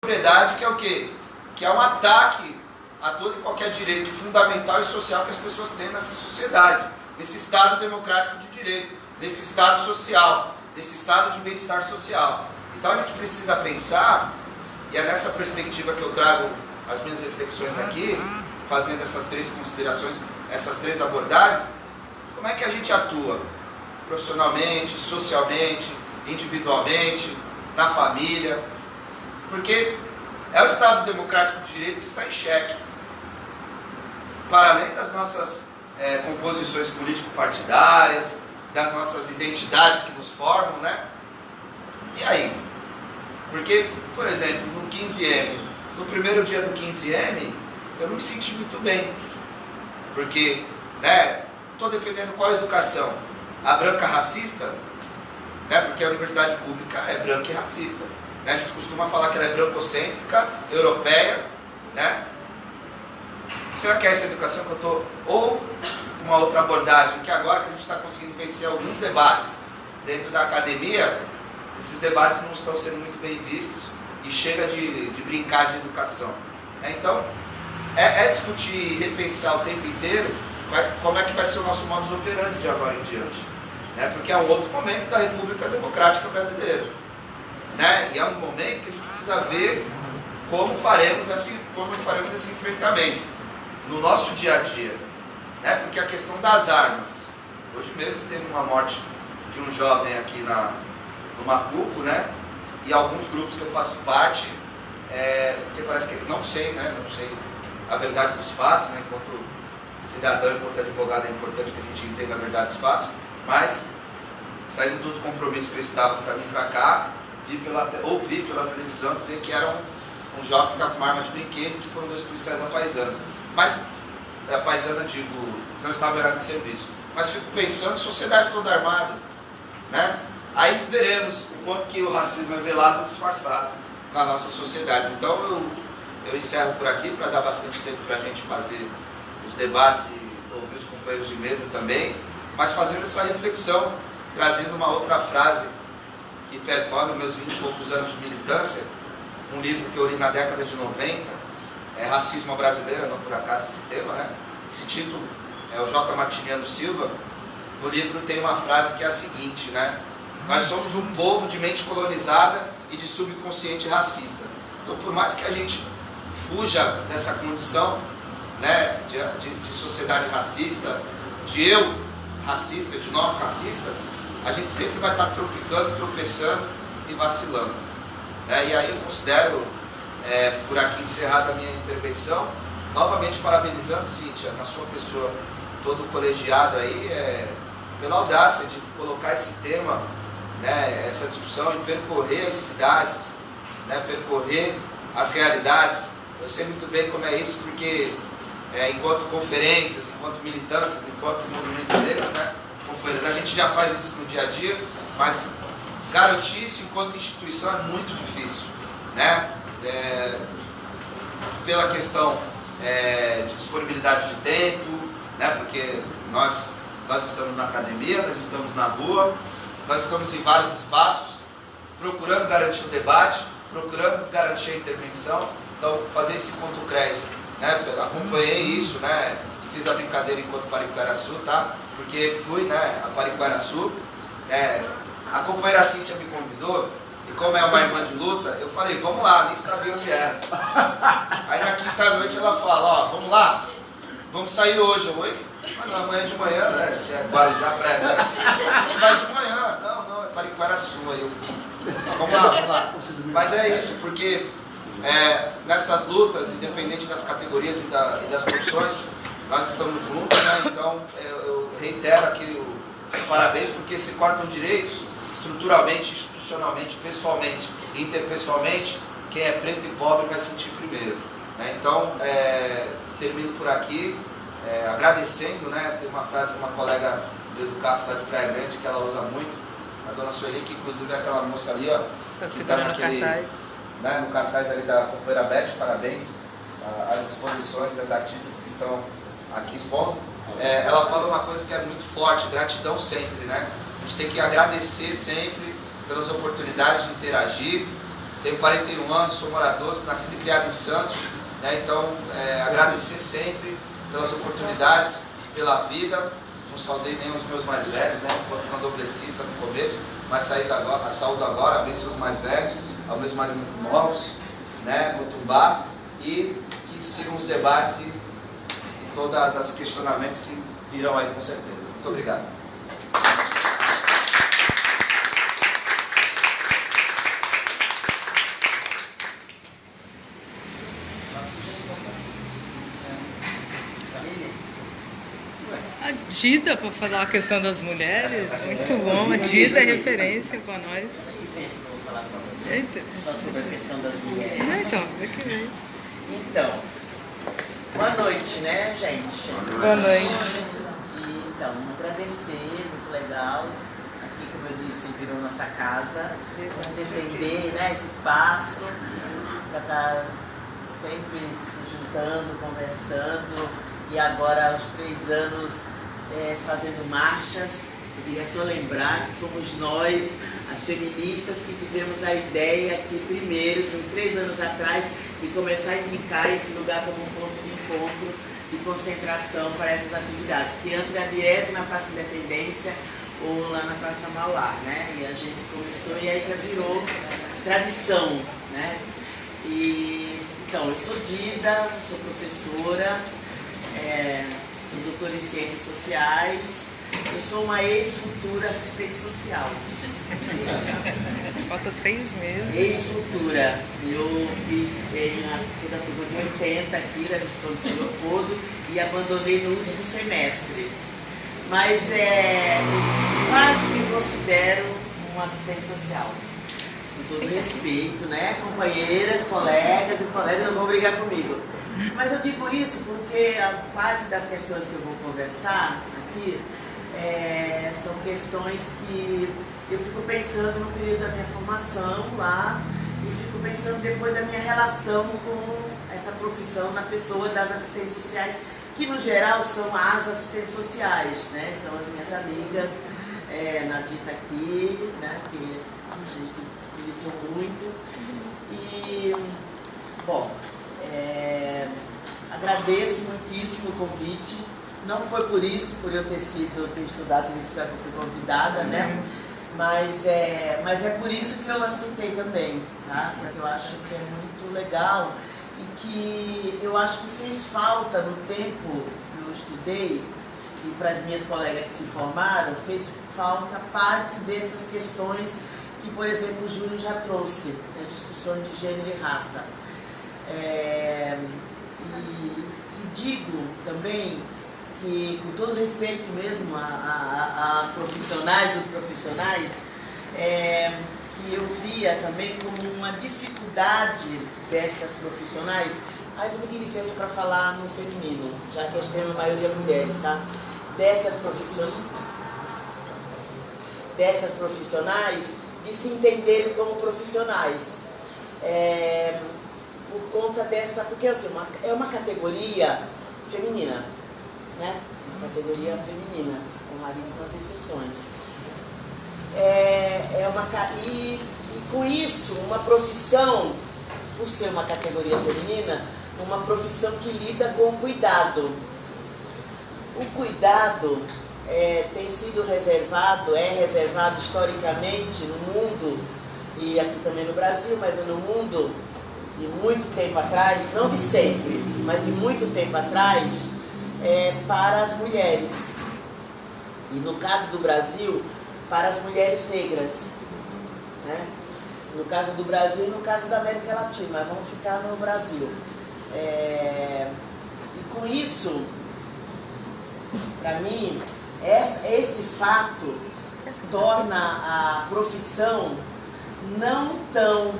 propriedade, que é o quê? Que é um ataque a todo e qualquer direito fundamental e social que as pessoas têm nessa sociedade, nesse Estado democrático de direito, nesse Estado social, nesse Estado de bem-estar social. Então a gente precisa pensar, e é nessa perspectiva que eu trago as minhas reflexões aqui, fazendo essas três considerações, essas três abordagens, como é que a gente atua profissionalmente, socialmente, individualmente, na família, porque é o Estado democrático de direito que está em xeque. Para além das nossas composições político-partidárias, das nossas identidades que nos formam, né? E aí? Porque, por exemplo, no 15M, no primeiro dia do 15M, eu não me senti muito bem. Porque, né, estou defendendo qual educação? A branca racista, né, porque a universidade pública é branca e racista. Né? A gente costuma falar que ela é brancocêntrica, europeia, né? Será que é essa educação que eu estou? Ou uma outra abordagem, que agora que a gente está conseguindo vencer alguns debates dentro da academia, esses debates não estão sendo muito bem vistos e chega de brincar de educação. Então, é discutir e repensar o tempo inteiro como é que vai ser o nosso modus operandi de agora em diante. Né? Porque é um outro momento da República Democrática Brasileira. Né? E é um momento que a gente precisa ver como faremos esse enfrentamento no nosso dia a dia. Né? Porque a questão das armas, hoje mesmo teve uma morte de um jovem aqui no Macuco, né? E alguns grupos que eu faço parte, porque parece que não sei, né? Não sei a verdade dos fatos, né? Enquanto cidadão, enquanto advogado, é importante que a gente entenda a verdade dos fatos, mas saindo do compromisso que eu estava para vir para cá, ouvi pela televisão dizer que era um jovem que estava com uma arma de brinquedo, que foram dois policiais apaisando. Mas, apaisando, digo, não estava em horário de serviço. Mas fico pensando, sociedade toda armada, né? Aí veremos o quanto que o racismo é velado e disfarçado na nossa sociedade. Então eu encerro por aqui para dar bastante tempo para a gente fazer os debates e ouvir os companheiros de mesa também, mas fazendo essa reflexão, trazendo uma outra frase que percorre meus 20 e poucos anos de militância, um livro que eu li na década de 90, é Racismo Brasileiro, não por acaso esse tema, né? Esse título é o J. Martiniano Silva. No livro tem uma frase que é a seguinte, né? Nós somos um povo de mente colonizada e de subconsciente racista. Então, por mais que a gente fuja dessa condição, né, de sociedade racista, de eu racista, de nós racistas, a gente sempre vai estar tropicando, tropeçando e vacilando. Né? E aí eu considero, por aqui encerrada a minha intervenção, novamente parabenizando, Cíntia, na sua pessoa, todo o colegiado aí, pela audácia de colocar esse tema, né, essa discussão e percorrer as cidades, né, percorrer as realidades. Eu sei muito bem como é isso, porque enquanto conferências, enquanto militâncias, enquanto movimento negro, né, companheiros, a gente já faz isso no dia a dia, mas garantir isso enquanto instituição é muito difícil, né? Pela questão de disponibilidade de tempo, né, porque nós estamos na academia, nós estamos na rua, nós estamos em vários espaços, procurando garantir o debate, procurando garantir a intervenção. Então, fazer esse ponto CRES, né, acompanhei isso, né, e fiz a brincadeira enquanto Pariquaraçu, tá? Porque fui, né, a Pariquaraçu, a companheira Cíntia me convidou, e como é uma irmã de luta, eu falei, vamos lá, nem sabia onde era. Aí na quinta-noite ela fala, ó, vamos lá, vamos sair hoje, oi? Mas não, amanhã de manhã, né, se é Guarujá prévio, né? A gente vai de manhã, não, é Pariquaraçu, aí eu, vamos lá. Mas é isso, porque nessas lutas, independente das categorias e das profissões, nós estamos juntos, né? Então eu reitero aqui o parabéns, porque se cortam direitos estruturalmente, institucionalmente, pessoalmente, interpessoalmente, quem é preto e pobre vai sentir primeiro, né? Então termino por aqui, agradecendo, né? Tem uma frase de uma colega do Educap lá de Praia Grande que ela usa muito, a dona Sueli, que inclusive é aquela moça ali, ó, tá segurando naquele cartaz. Né, no cartaz ali da companheira Beth, parabéns às exposições e às artistas que estão aqui expondo. Ela fala uma coisa que é muito forte, gratidão sempre, né? A gente tem que agradecer sempre pelas oportunidades de interagir, tenho 41 anos, sou morador, nascido e criado em Santos, né? Então, agradecer sempre pelas oportunidades, pela vida. Não saudei nem os meus mais velhos, né? Enquanto candomblessista no começo, mas saúdo agora, abençoe os mais velhos, aos meus mais novos, né? Mutumbá, e que sigam os debates e todos os questionamentos que virão aí com certeza. Muito obrigado. A Dida, para falar a questão das mulheres, muito bom. A Dida é referência para nós. Eu penso que eu vou falar só sobre a questão das mulheres. Então, daqui vem. Então, boa noite, né, gente? Boa noite. E, então, agradecer, muito legal. Aqui, como eu disse, virou nossa casa. Defender, né, esse espaço para estar sempre se juntando, conversando. E agora, aos 3 anos, fazendo marchas. Eu queria só lembrar que fomos nós, as feministas, que tivemos a ideia aqui primeiro, com 3 anos atrás, de começar a indicar esse lugar como um ponto de encontro, de concentração para essas atividades, que entra direto na Praça Independência ou lá na Praça Mauá, né? E a gente começou e aí já virou tradição, né? E, então, eu sou Dida, sou professora, sou doutora em Ciências Sociais, eu sou uma ex-futura assistente social. Falta 6 meses. Ex-futura. Eu sou da turma de 80 aqui, da Visconde de São Leopoldo, e abandonei no último semestre. Mas quase me considero um assistente social. Com todo respeito, né? Companheiras, colegas e colegas não vão brigar comigo. Mas eu digo isso porque a parte das questões que eu vou conversar aqui são questões que eu fico pensando no período da minha formação lá e fico pensando depois da minha relação com essa profissão na pessoa das assistentes sociais, que no geral são as assistentes sociais, né? São as minhas amigas, Nadita aqui, né? Que a gente militou muito. E, bom, agradeço muitíssimo o convite. Não foi por isso, por eu ter estudado isso que eu fui convidada, né? Mas é por isso que eu aceitei também, tá? Porque eu acho que é muito legal e que eu acho que fez falta no tempo que eu estudei e para as minhas colegas que se formaram, fez falta parte dessas questões que, por exemplo, o Júlio já trouxe, as discussões de gênero e raça. E digo também que, com todo respeito mesmo às profissionais e os profissionais, que eu via também como uma dificuldade destas profissionais. Aí vou pedir licença para falar no feminino, já que eu tenho a maioria mulheres, tá? Destas profissionais de se entenderem como profissionais. Por conta dessa, porque assim, é uma categoria feminina, né? Uma categoria feminina, com raríssimas exceções. E com isso, uma profissão, por ser uma categoria feminina, uma profissão que lida com o cuidado. O cuidado tem sido reservado, reservado historicamente no mundo, e aqui também no Brasil, mas no mundo, de muito tempo atrás, não de sempre, mas de muito tempo atrás, para as mulheres. E no caso do Brasil, para as mulheres negras, né? No caso do Brasil e no caso da América Latina, mas vamos ficar no Brasil. E com isso, para mim, esse fato torna a profissão não tão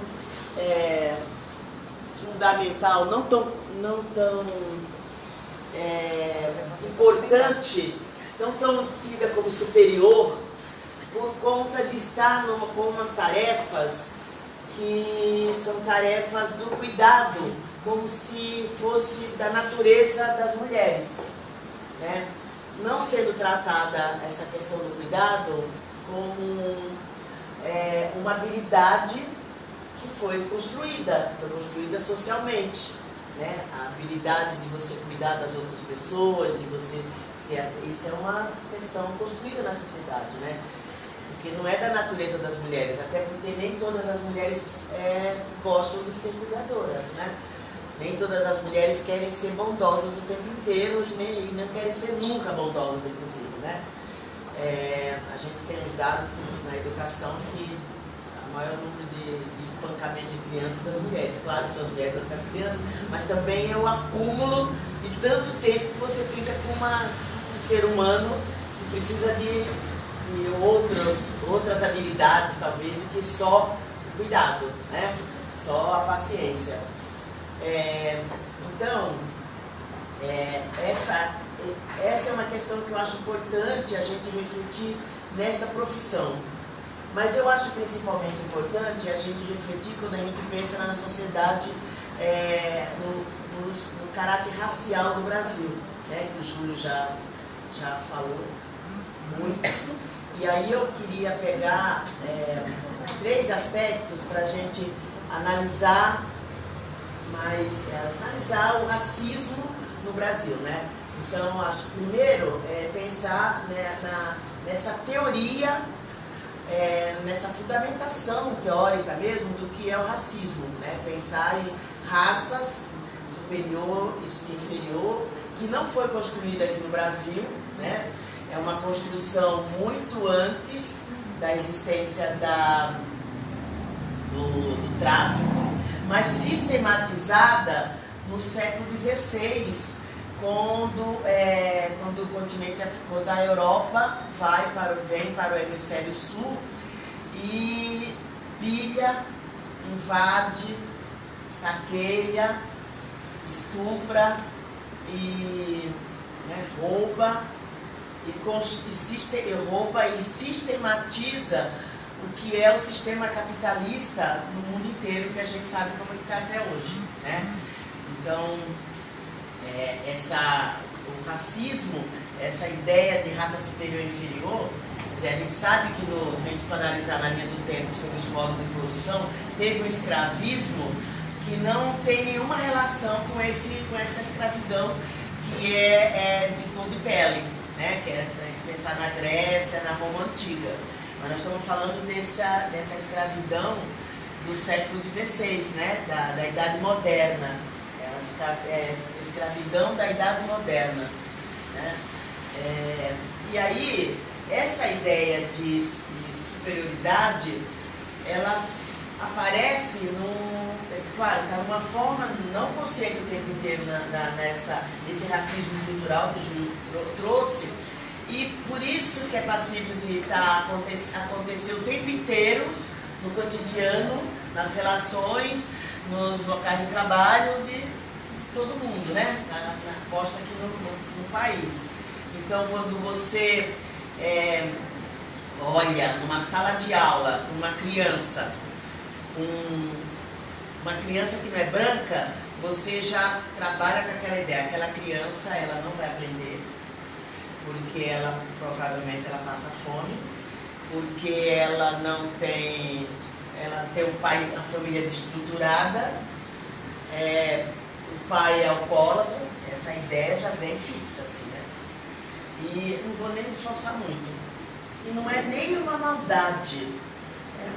fundamental, não tão importante, não tão tida como superior, por conta de estar com umas tarefas que são tarefas do cuidado, como se fosse da natureza das mulheres, né? Não sendo tratada essa questão do cuidado como uma habilidade que foi construída socialmente, né? A habilidade de você cuidar das outras pessoas, de você ser... Isso é uma questão construída na sociedade, né? Porque não é da natureza das mulheres, até porque nem todas as mulheres gostam de ser cuidadoras, né? Nem todas as mulheres querem ser bondosas o tempo inteiro e não querem ser nunca bondosas, inclusive, né? A gente tem os dados na educação que o maior número de espancamento de crianças das mulheres. Claro, são as mulheres com as crianças, mas também é o acúmulo de tanto tempo que você fica com um ser humano que precisa de outras habilidades, talvez, do que só o cuidado, né? Só a paciência. Então, essa é uma questão que eu acho importante a gente refletir nesta profissão. Mas eu acho principalmente importante a gente refletir quando a gente pensa na sociedade, no caráter racial do Brasil, né? Que o Júlio já falou muito. E aí eu queria pegar 3 aspectos para a gente analisar o racismo no Brasil, né? Então, acho que primeiro pensar, né, nessa teoria, nessa fundamentação teórica mesmo do que é o racismo, né? Pensar em raças superior e inferior, que não foi construída aqui no Brasil, né? É uma construção muito antes da existência do tráfico, mas sistematizada no século XVI, quando o continente africano da Europa vem para o hemisfério sul e pilha, invade, saqueia, estupra e rouba e sistematiza o que é o sistema capitalista no mundo inteiro, que a gente sabe como ele está até hoje, né? Então, o racismo, essa ideia de raça superior e inferior, quer dizer, a gente sabe que se a gente for analisar na linha do tempo sobre os modos de produção, teve um escravismo que não tem nenhuma relação com essa escravidão que é de cor de pele, né? Que é pensar na Grécia, na Roma Antiga. Mas nós estamos falando dessa escravidão do século XVI, né? Da Idade Moderna. Escravidão da Idade Moderna, né? E aí, essa ideia de superioridade, ela aparece claro, está numa forma não consciente o tempo inteiro nesse racismo estrutural que o Júlio trouxe, e por isso que é passível de acontecer o tempo inteiro no cotidiano, nas relações, nos locais de trabalho de todo mundo, né? Posta aqui no país. Então, quando você olha numa sala de aula uma criança que não é branca, você já trabalha com aquela ideia. Aquela criança, ela não vai aprender, porque ela provavelmente passa fome, porque ela tem um pai, a família desestruturada, o pai é alcoólatra, essa ideia já vem fixa, assim, né? E não vou nem me esforçar muito. E não é nem uma maldade, é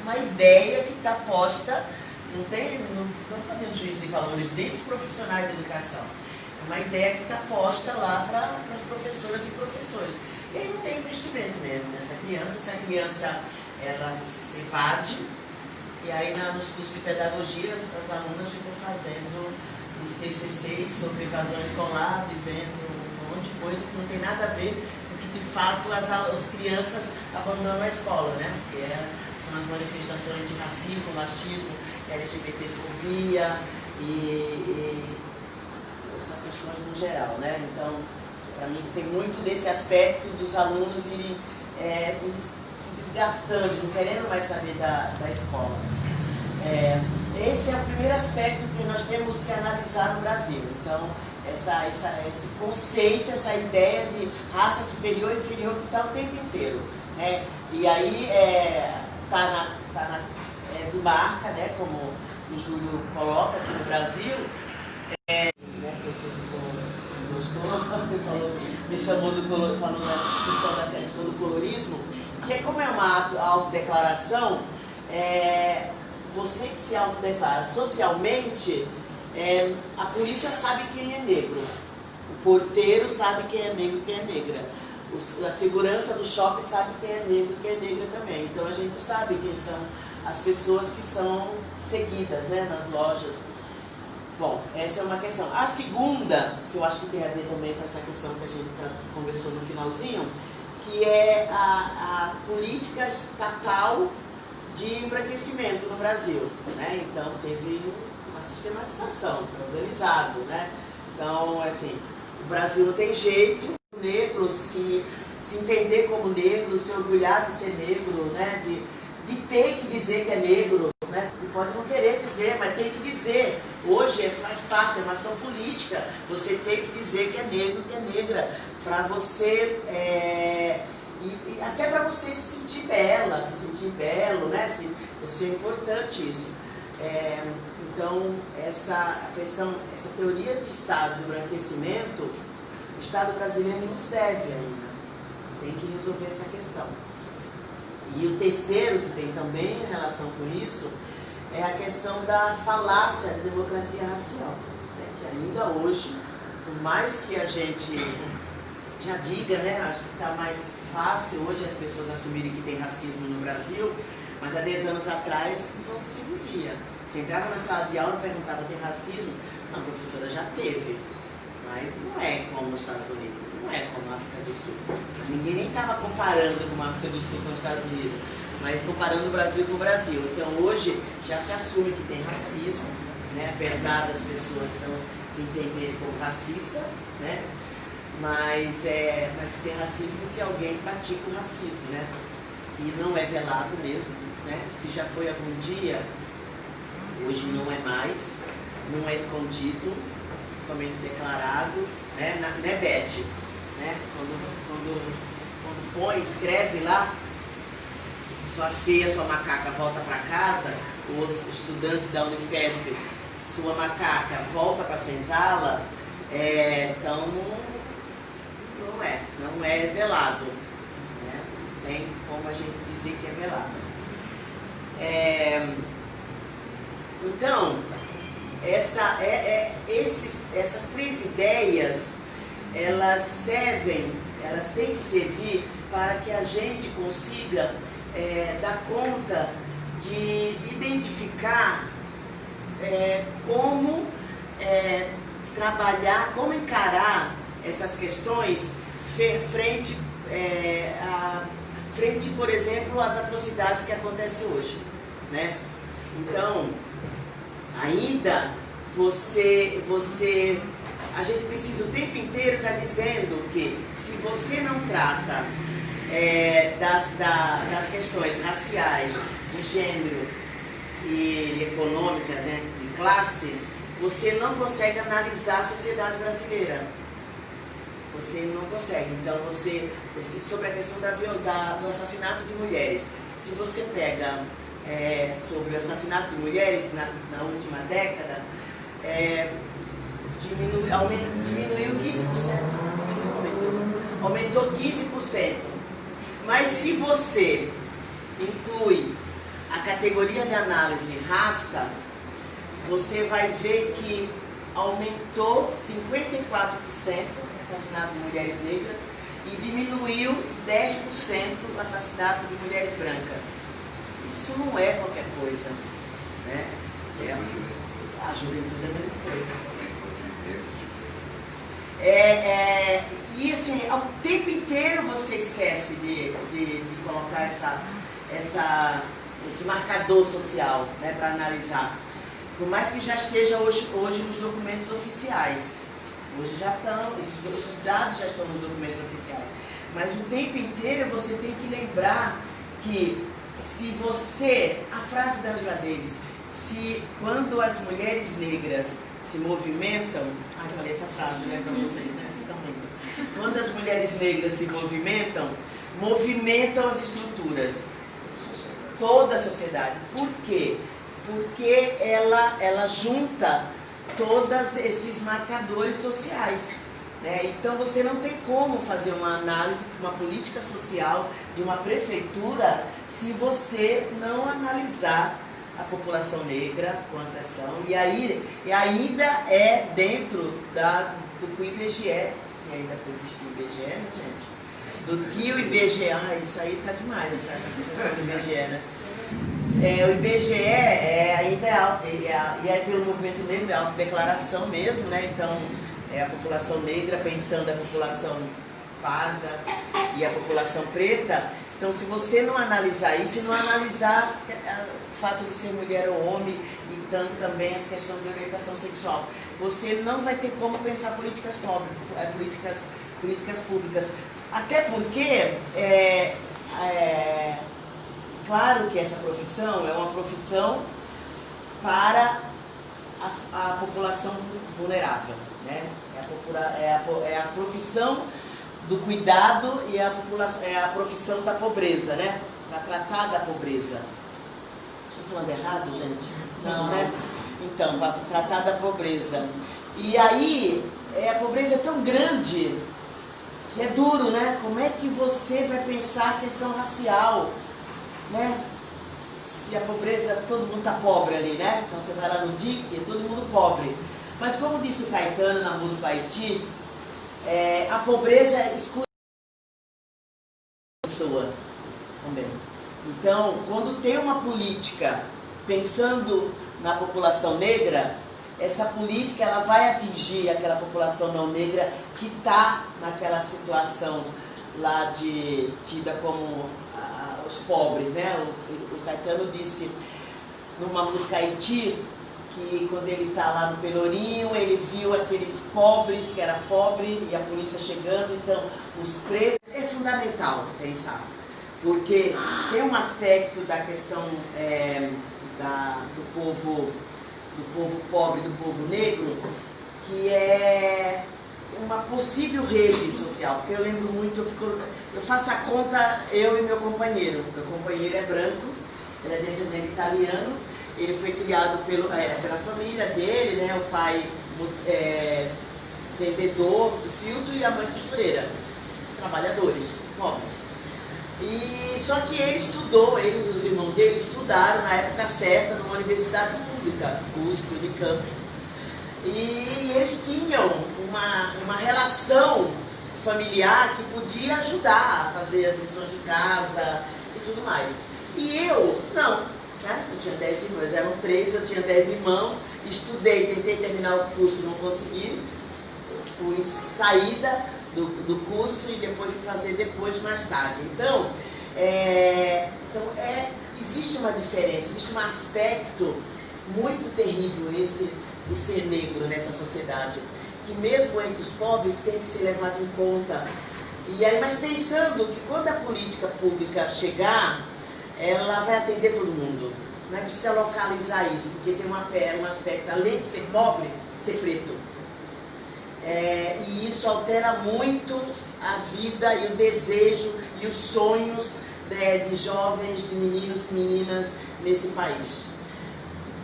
uma ideia que está posta, não estamos fazendo juízo de valores nem dos profissionais da educação. É uma ideia que está posta lá para as professoras e professores. E aí não tem investimento mesmo nessa criança. Essa criança, ela se evade, e aí nos cursos de pedagogia as alunas ficam fazendo os TCCs sobre evasão escolar, dizendo um monte de coisa que não tem nada a ver com que de fato as crianças abandonam a escola, né? Que são as manifestações de racismo, machismo, LGBTfobia e essas questões no geral, né? Então, para mim tem muito desse aspecto dos alunos irem se desgastando, não querendo mais saber da escola. Esse é o primeiro aspecto que nós temos que analisar no Brasil. Então, esse conceito, essa ideia de raça superior e inferior que está o tempo inteiro, né? E aí está do Marca, né, como o Júlio coloca aqui no Brasil, né, que você gostou, me chamou falou na discussão da questão do colorismo, que é como é uma autodeclaração, você que se autodeclara socialmente, a polícia sabe quem é negro, o porteiro sabe quem é negro e quem é negra, a segurança do shopping sabe quem é negro e quem é negra também. Então a gente sabe quem são as pessoas que são seguidas, né, nas lojas. Bom, essa é uma questão. A segunda, que eu acho que tem a ver também com essa questão que a gente conversou no finalzinho, que é a política estatal de embranquecimento no Brasil, né? Então teve uma sistematização, foi organizado, né? Então, assim, o Brasil não tem jeito, o negro se entender como negro, se orgulhar de ser negro, né? De ter que dizer que é negro, né? Que pode não querer dizer, mas tem que dizer. Hoje faz parte, é uma ação política, você tem que dizer que é negro, que é negra, para você, e até para você se sentir bela, se sentir belo, né? Você é importante isso. Então, essa teoria de Estado, do embranquecimento, o Estado brasileiro nos deve ainda. Tem que resolver essa questão. E o terceiro, que tem também em relação com isso, é a questão da falácia da democracia racial. Né? Que ainda hoje, por mais que a gente já diga, né? Acho que está mais fácil hoje as pessoas assumirem que tem racismo no Brasil, mas há 10 anos atrás não se dizia. Você entrava na sala de aula e perguntava: tem racismo? Não, professora, já teve. Mas não é como nos Estados Unidos, não é como na África do Sul. Ninguém nem estava comparando com a África do Sul com os Estados Unidos, mas comparando o Brasil com o Brasil. Então hoje já se assume que tem racismo, né? Apesar das pessoas não se entenderem como racista, né? Mas tem racismo porque alguém pratica o racismo, né? E não é velado mesmo, né? Se já foi algum dia, hoje não é mais, não é escondido, totalmente declarado, né? Né, Beth? Né? Quando põe, escreve lá, sua feia, sua macaca volta para casa, os estudantes da Unifesp, sua macaca volta para a senzala, então não é velado, né? Não tem como a gente dizer que é velado. Então, essas três ideias, elas têm que servir para que a gente consiga dar conta de identificar como trabalhar, como encarar essas questões frente, por exemplo, às atrocidades que acontecem hoje, né? Então, ainda a gente precisa o tempo inteiro estar dizendo que se você não trata das questões raciais, de gênero e econômica, né, de classe, você não consegue analisar a sociedade brasileira. Você não consegue. Então, você sobre a questão do assassinato de mulheres, se você pega sobre o assassinato de mulheres na última década, diminuiu 15%. Aumentou 15%. Mas se você inclui a categoria de análise raça, você vai ver que aumentou 54% o assassinato de mulheres negras e diminuiu 10% o assassinato de mulheres brancas. Isso não é qualquer coisa, né? A juventude é a mesma coisa. E assim, ao tempo inteiro você esquece de colocar esse marcador social, né, para analisar. Por mais que já esteja hoje nos documentos oficiais. Hoje já estão, esses dados já estão nos documentos oficiais. Mas o tempo inteiro você tem que lembrar que a frase da Angela Davis, quando as mulheres negras se movimentam, eu falei essa frase, né, para vocês, né? Vocês estão lendo. Quando as mulheres negras se movimentam as estruturas toda a sociedade. Por quê? Porque ela junta todos esses marcadores sociais, né? Então você não tem como fazer uma análise, uma política social de uma prefeitura se você não analisar a população negra, quantas são, e ainda é dentro do que o IBGE, se ainda for existir o IBGE, né, gente? Do que o IBGE, isso aí tá demais, essa questão do IBGE, né? O IBGE ainda é pelo movimento negro, é autodeclaração mesmo, né? Então, é a população negra pensando a população parda e a população preta. Então, se você não analisar isso e não analisar o fato de ser mulher ou homem e também as questões de orientação sexual, você não vai ter como pensar políticas públicas. Até porque, claro que essa profissão é uma profissão para a população vulnerável, né? É a profissão do cuidado e é a profissão da pobreza, né? Para tratar da pobreza. Estou falando errado, gente? Não, né? Então, para tratar da pobreza. E aí, a pobreza é tão grande, que é duro, né? Como é que você vai pensar a questão racial, né? Se a pobreza, todo mundo está pobre ali, né? Então você vai lá no DIC, é todo mundo pobre. Mas como disse o Caetano na música Haiti, a pobreza escura a pessoa também. Então, quando tem uma política pensando na população negra, essa política ela vai atingir aquela população não negra que está naquela situação lá tida como os pobres, né? O Caetano disse numa música Haiti que quando ele está lá no Pelourinho, ele viu aqueles pobres, que era pobre, e a polícia chegando, então os pretos. É fundamental pensar, porque tem um aspecto da questão do povo pobre, do povo negro, que é uma possível rede social. Porque eu lembro muito, eu faço a conta, eu e meu companheiro. Meu companheiro é branco, ele é descendente italiano, ele foi criado pela família dele, né? O pai vendedor do filtro e a mãe costureira, trabalhadores, pobres. E só que ele estudou, ele e os irmãos dele estudaram na época certa numa universidade pública, USP, Unicamp. E eles tinham uma relação familiar que podia ajudar a fazer as lições de casa e tudo mais. E eu, não, né? Eu tinha 10 irmãos, eram 3, eu tinha 10 irmãos, estudei, tentei terminar o curso, não consegui, fui saída do curso e depois fui fazer mais tarde. Então, existe uma diferença, existe um aspecto muito terrível esse de ser negro nessa sociedade, que mesmo entre os pobres tem que ser levado em conta. E aí, mas pensando que quando a política pública chegar, ela vai atender todo mundo. Não é precisa localizar isso, porque tem um aspecto, além de ser pobre, ser preto. E isso altera muito a vida e o desejo e os sonhos de jovens, de meninos e meninas nesse país.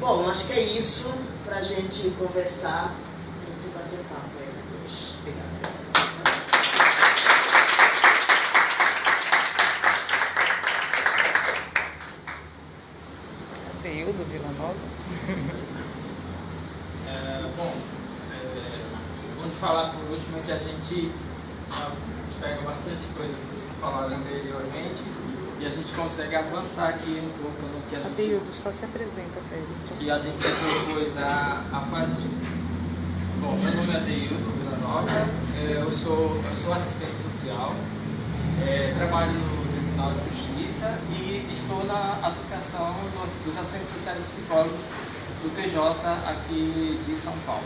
Bom, acho que é isso para a gente conversar, a gente bater papo aí depois. Obrigada. Período Vila Nova. Vamos falar por último que a gente pega bastante coisa dos que falaram anteriormente e a gente consegue avançar aqui um pouco no que a gente... Adeildo, só se apresenta para eles. Que a gente se propôs a fazer. Bom, meu nome é Adeildo Vila Nova, eu sou assistente social, trabalho no Tribunal de Justiça e estou na Associação dos Assistentes Sociais e Psicólogos do TJ aqui de São Paulo.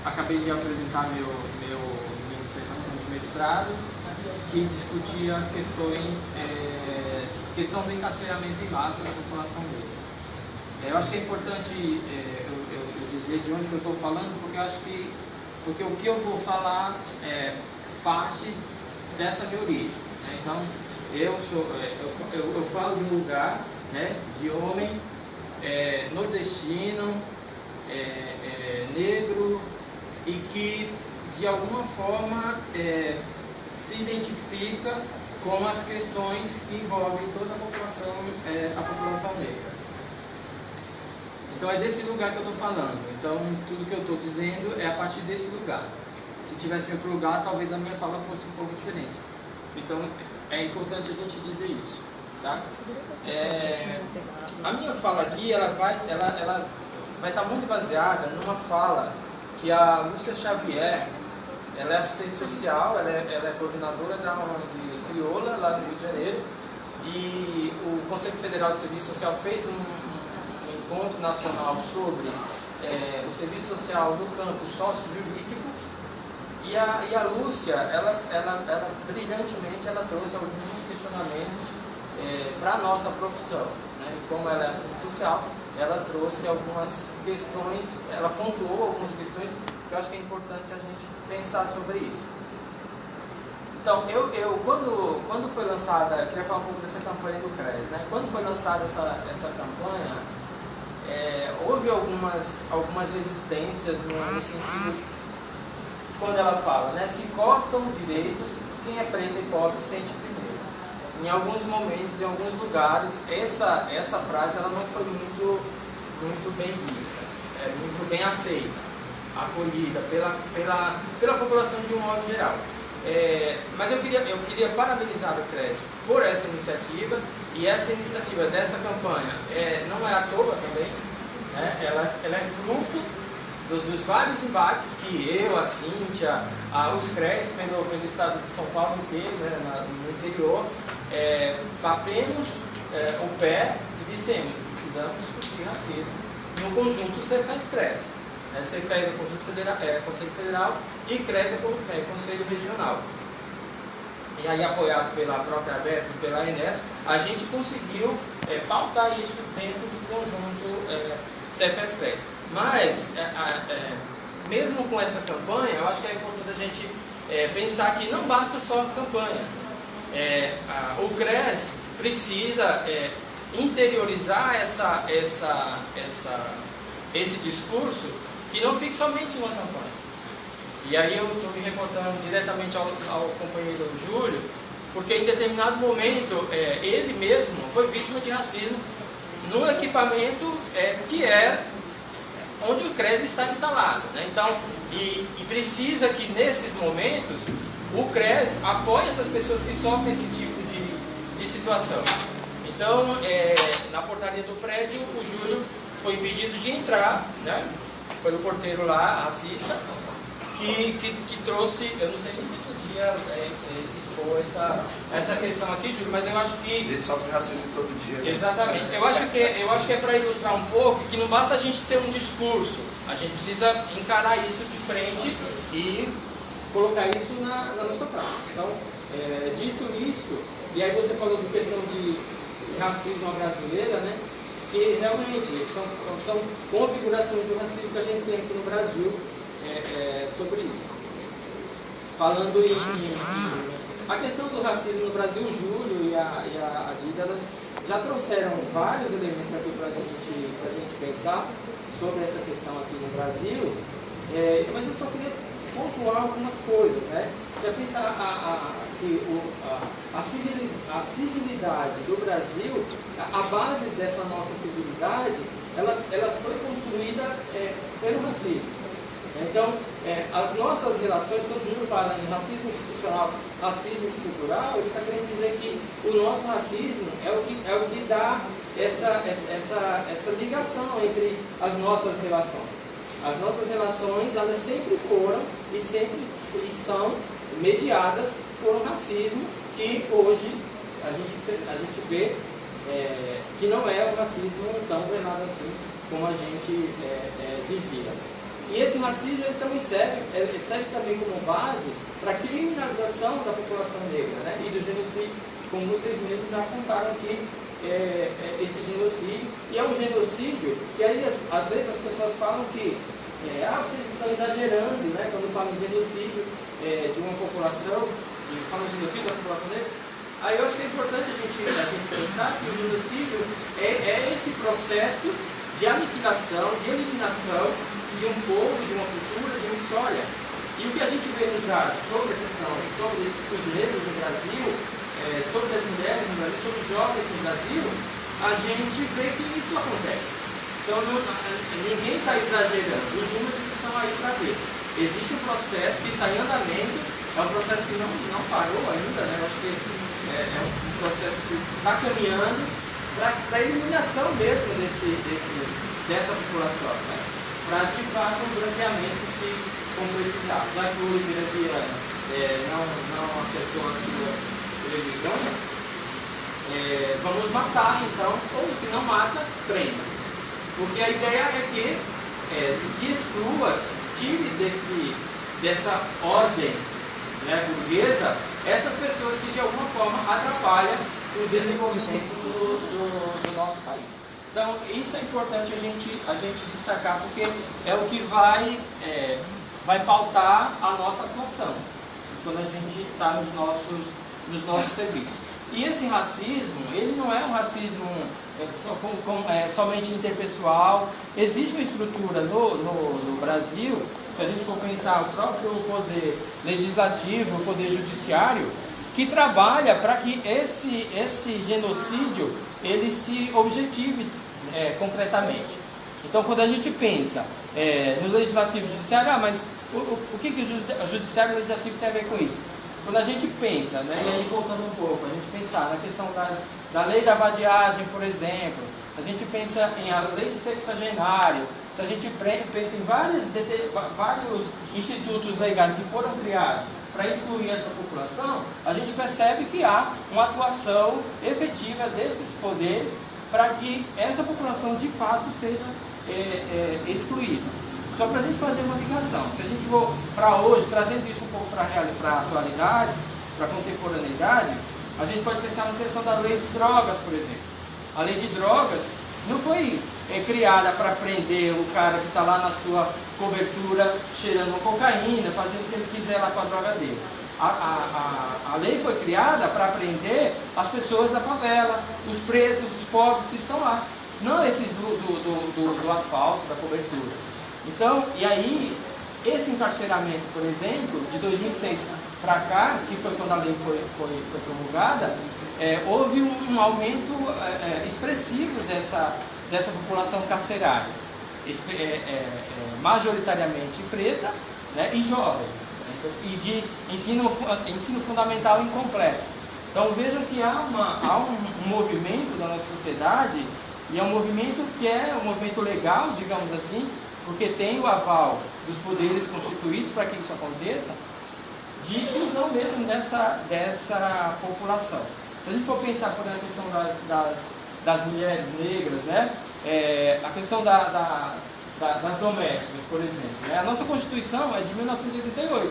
Acabei de apresentar minha dissertação de mestrado, que discutia as questão do encarceramento em massa da população negra. Eu acho que é importante eu dizer de onde eu estou falando, porque o que eu vou falar parte dessa minha origem. Então, eu falo de um lugar, né, de homem nordestino, negro, e que de alguma forma se identifica com as questões que envolvem toda a população negra. Então é desse lugar que eu estou falando. Então tudo que eu estou dizendo é a partir desse lugar. Se tivesse outro lugar, talvez a minha fala fosse um pouco diferente. Então é importante a gente dizer isso, tá? A minha fala aqui, ela vai estar muito baseada numa fala que a Lúcia Xavier, ela é assistente social, ela é coordenadora da ONG Crioula, lá no Rio de Janeiro, e o Conselho Federal de Serviço Social fez um encontro nacional sobre o serviço social no campo sócio-jurídico, e a Lúcia, ela brilhantemente, ela trouxe alguns questionamentos para a nossa profissão, né? E como ela é assistente social, ela trouxe algumas questões, ela pontuou algumas questões que eu acho que é importante a gente pensar sobre isso. Então, quando foi lançada, eu queria falar um pouco dessa campanha do CRES, né? Quando foi lançada essa campanha, houve algumas resistências no sentido, quando ela fala, né? Se cortam direitos, quem é preto e pobre sente primeiro. Em alguns momentos, em alguns lugares, essa frase ela não foi muito bem vista, muito bem aceita, acolhida pela população de um modo geral. Mas eu queria parabenizar o CRES por essa iniciativa, e essa iniciativa dessa campanha não é à toa também, né? Ela é fruto dos vários embates que eu, a Cíntia, os CRES pelo estado de São Paulo inteiro, né, no interior, batemos o pé e dissemos: precisamos discutir racismo no conjunto CEFES-CRES. CEFES é o Conselho Federal e CRES é o Conselho Regional. E aí, apoiado pela própria ABEPS e pela ANES, a gente conseguiu pautar isso dentro do conjunto CEFES-CRES. Mas, mesmo com essa campanha, eu acho que é importante a gente pensar que não basta só a campanha. O CRES precisa interiorizar esse discurso, que não fique somente em uma campanha. E aí eu estou me reportando diretamente ao companheiro Júlio, porque em determinado momento ele mesmo foi vítima de racismo no equipamento que é onde o CRES está instalado, né? Então, e precisa que nesses momentos o CRES apoie essas pessoas que sofrem esse tipo de situação. Então, na portaria do prédio, o Júlio foi impedido de entrar, né, pelo porteiro lá, racista, que trouxe, eu não sei nem se podia expor essa questão aqui, Júlio, mas eu acho que... Ele sofre racismo todo dia, né? Exatamente. Eu acho que é para ilustrar um pouco que não basta a gente ter um discurso, a gente precisa encarar isso de frente e colocar isso na nossa prática. Então, dito isso, e aí você falou de questão de racismo à brasileira, né? Que realmente são configurações do racismo que a gente tem aqui no Brasil sobre isso. Falando a questão do racismo no Brasil, o Júlio e a Dida já trouxeram vários elementos aqui para a gente pensar sobre essa questão aqui no Brasil, mas eu só queria pontuar algumas coisas, né? Já pensar que a civilidade do Brasil, a base dessa nossa civilidade, ela foi construída pelo racismo. Então, as nossas relações, quando o Júlio fala em racismo institucional, racismo estrutural, ele está querendo dizer que o nosso racismo é o que dá essa ligação entre as nossas relações. As nossas relações, elas sempre foram e sempre são mediadas por um racismo que hoje a gente vê que não é um racismo tão velado assim como a gente dizia. E esse racismo ele também serve também como base para a criminalização da população negra, né? E do genocídio, como vocês mesmos já contaram aqui, esse genocídio. E é um genocídio que aí às vezes as pessoas falam que vocês estão exagerando, né? Quando falam de genocídio de uma população, e falam de genocídio da população negra, Aí eu acho que é importante a gente pensar que o genocídio é esse processo de aniquilação, de eliminação de um povo, de uma cultura, de uma história. E o que a gente vê nos dados sobre a questão, sobre os negros no Brasil, sobre as mulheres no Brasil, sobre os jovens no Brasil, a gente vê que isso acontece. Então ninguém está exagerando, os números estão aí para ver. Existe um processo que está em andamento, é um processo que não parou ainda, né? Eu acho que é um processo que está caminhando para a eliminação mesmo dessa população, né? Para de fato o branqueamento se concretizar. Já que o Oliveira Viana não acertou as suas previsões, vamos matar então, ou se não mata, prenda. Porque a ideia é que se exclua, tire dessa ordem, né, burguesa, essas pessoas que de alguma forma atrapalham o desenvolvimento do nosso país. Então isso é importante a gente destacar, porque é o que vai pautar a nossa atuação quando a gente está nos nossos serviços. E esse racismo, ele não é um racismo somente interpessoal. Existe uma estrutura no Brasil, se a gente for pensar o próprio poder legislativo, o poder judiciário, que trabalha para que esse genocídio ele se objetive concretamente. Então, quando a gente pensa no legislativo e judiciário, mas o que o judiciário e o legislativo tem a ver com isso? Quando a gente pensa, né, e aí voltando um pouco, a gente pensar na questão da lei da vadiagem, por exemplo, a gente pensa em a lei do sexagenário, se a gente pensa em vários institutos legais que foram criados para excluir essa população, a gente percebe que há uma atuação efetiva desses poderes para que essa população de fato seja excluída. Só para a gente fazer uma ligação, se a gente for para hoje, trazendo isso um pouco para a atualidade, para a contemporaneidade, a gente pode pensar na questão da lei de drogas, por exemplo. A lei de drogas não foi criada para prender o cara que está lá na sua cobertura cheirando cocaína, fazendo o que ele quiser lá com a droga dele. A lei foi criada para prender as pessoas da favela, os pretos, os pobres que estão lá, não esses do asfalto, da cobertura. Então, e aí, esse encarceramento, por exemplo, de 2006 para cá, que foi quando a lei foi promulgada, houve um aumento expressivo dessa população carcerária, majoritariamente preta, né, e jovem, né, e de ensino fundamental incompleto. Então vejam que há um movimento da nossa sociedade, e é um movimento que é um movimento legal, digamos assim, porque tem o aval dos poderes constituídos para que isso aconteça, de inclusão mesmo dessa população. Se a gente for pensar por exemplo, a questão das mulheres negras, né? A questão das domésticas, por exemplo, né? A nossa Constituição é de 1988,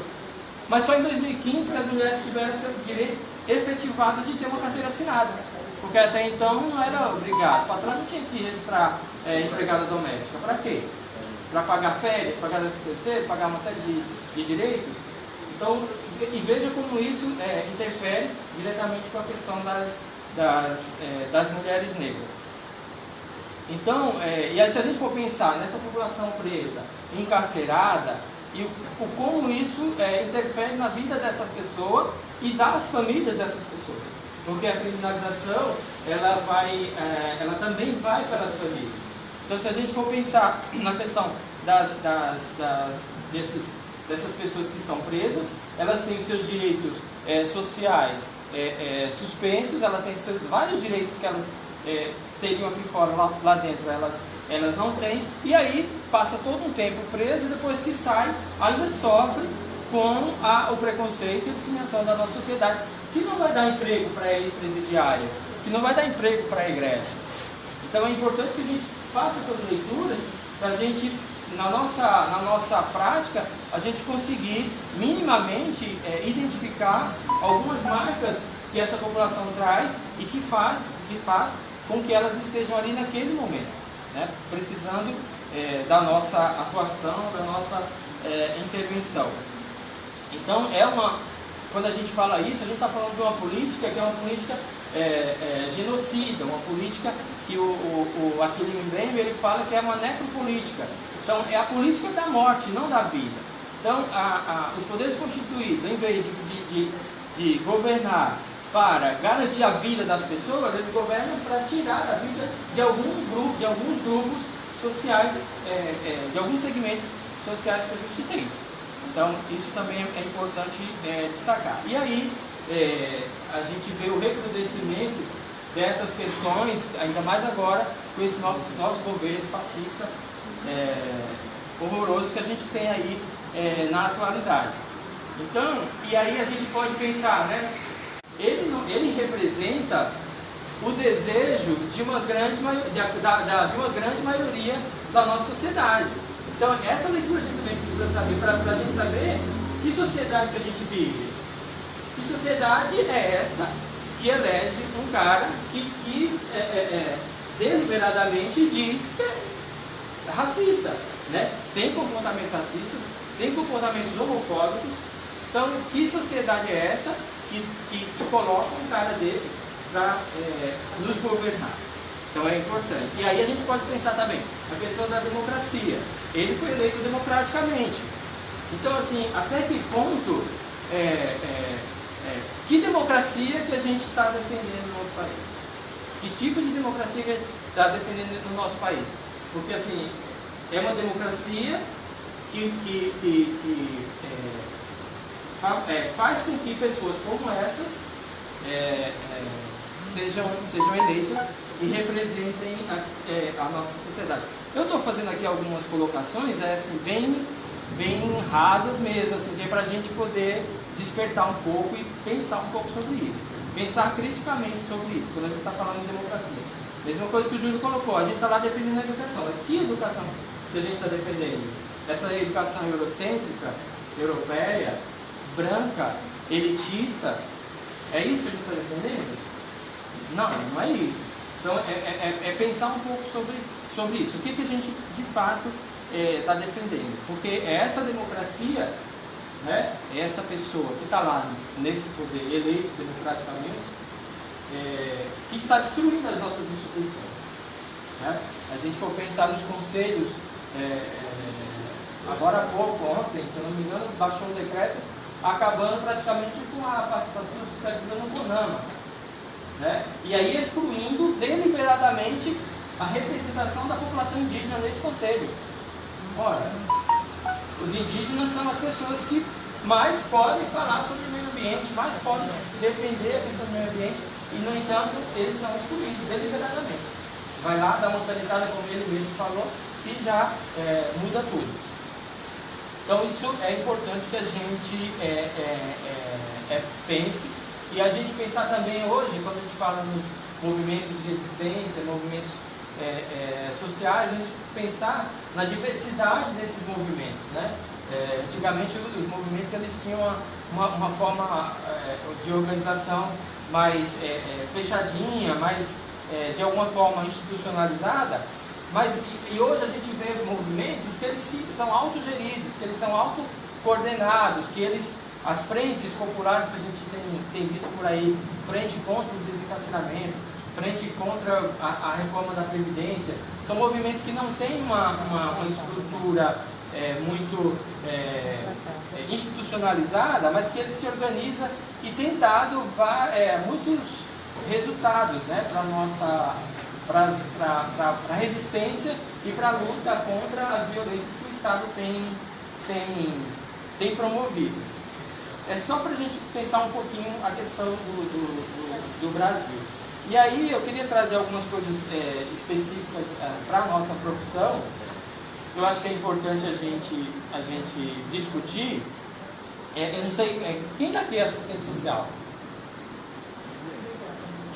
mas só em 2015 que as mulheres tiveram seu direito efetivado de ter uma carteira assinada, porque até então não era obrigado, o patrão não tinha que registrar empregada doméstica. Para quê? Para pagar férias, pagar SPC, pagar uma série de direitos. Então, e veja como isso interfere diretamente com a questão das mulheres negras. Então, e aí, se a gente for pensar nessa população preta encarcerada, e como isso interfere na vida dessa pessoa e das famílias dessas pessoas. Porque a criminalização, ela também vai para as famílias. Então, se a gente for pensar na questão dessas pessoas que estão presas, elas têm os seus direitos sociais suspensos, elas têm seus vários direitos que elas teriam aqui fora, lá dentro elas não têm, e aí passa todo um tempo preso e depois que sai, ainda sofre com o preconceito e a discriminação da nossa sociedade, que não vai dar emprego para ex-presidiário, que não vai dar emprego para egresso. Então é importante que a gente faça essas leituras para a gente, na nossa prática, a gente conseguir minimamente identificar algumas marcas que essa população traz e que faz com que elas estejam ali naquele momento, né? Precisando da nossa atuação, da nossa intervenção. Então quando a gente fala isso, a gente está falando de uma política que é uma política genocida, uma política que aquele Mbembe ele fala que é uma necropolítica. Então, é a política da morte, não da vida. Então, os poderes constituídos, em vez de governar para garantir a vida das pessoas, eles governam para tirar a vida de alguns grupos sociais, de alguns segmentos sociais que a gente tem. Então, isso também é importante destacar. E aí, a gente vê o recrudescimento dessas questões, ainda mais agora, com esse nosso governo fascista horroroso que a gente tem aí na atualidade. Então, e aí a gente pode pensar, né? Ele representa o desejo de uma grande maioria da nossa sociedade. Então, essa leitura a gente também precisa saber, para a gente saber que sociedade que a gente vive. Que sociedade é esta que elege um cara que deliberadamente diz que é racista, né? Tem comportamentos racistas, tem comportamentos homofóbicos. Então, que sociedade é essa que coloca um cara desse para nos governar? Então é importante. E aí a gente pode pensar também a questão da democracia. Ele foi eleito democraticamente. Então, assim, até que ponto que democracia que a gente está defendendo no nosso país? Que tipo de democracia que a gente está defendendo no nosso país? Porque, assim, é uma democracia que faz com que pessoas como essas sejam eleitas e representem a nossa sociedade. Eu estou fazendo aqui algumas colocações assim, bem rasas mesmo, assim, que é para a gente poder despertar um pouco e pensar um pouco sobre isso. Pensar criticamente sobre isso, quando a gente está falando de democracia. Mesma coisa que o Júlio colocou, a gente está lá defendendo a educação. Mas que educação que a gente está defendendo? Essa educação eurocêntrica, europeia, branca, elitista, é isso que a gente está defendendo? Não é isso. Então, é pensar um pouco sobre isso. O que a gente, de fato, está defendendo? Porque é essa democracia, né, é essa pessoa que está lá nesse poder eleito democraticamente, que está destruindo as nossas instituições. Né? A gente for pensar nos conselhos, agora há pouco, ontem, se eu não me engano, baixou um decreto acabando praticamente com a participação da sociedade civil no CONAMA, né? E aí excluindo deliberadamente a representação da população indígena nesse conselho. Ora, os indígenas são as pessoas que mais podem falar sobre o meio ambiente, mais podem defender a questão do meio ambiente, e no entanto eles são excluídos deliberadamente. Vai lá, dá uma cantada, como ele mesmo falou, e já muda tudo. Então isso é importante que a gente pense, e a gente pensar também hoje, quando a gente fala nos movimentos de resistência, movimentos sociais, a gente pensar na diversidade desses movimentos, né? Antigamente os movimentos eles tinham uma forma de organização mais fechadinha, mais de alguma forma institucionalizada. E hoje a gente vê movimentos que eles são autogeridos, que eles são autocoordenados, que as frentes populares que a gente tem visto por aí, frente contra o desencarceramento, frente contra a reforma da Previdência, são movimentos que não têm uma estrutura muito institucionalizada, mas que eles se organizam e têm dado muitos resultados, né, para a resistência e para a luta contra as violências que o Estado tem promovido. É só para a gente pensar um pouquinho a questão do Brasil. E aí eu queria trazer algumas coisas específicas para a nossa profissão. Eu acho que é importante a gente discutir. Eu não sei, quem daqui é assistente social?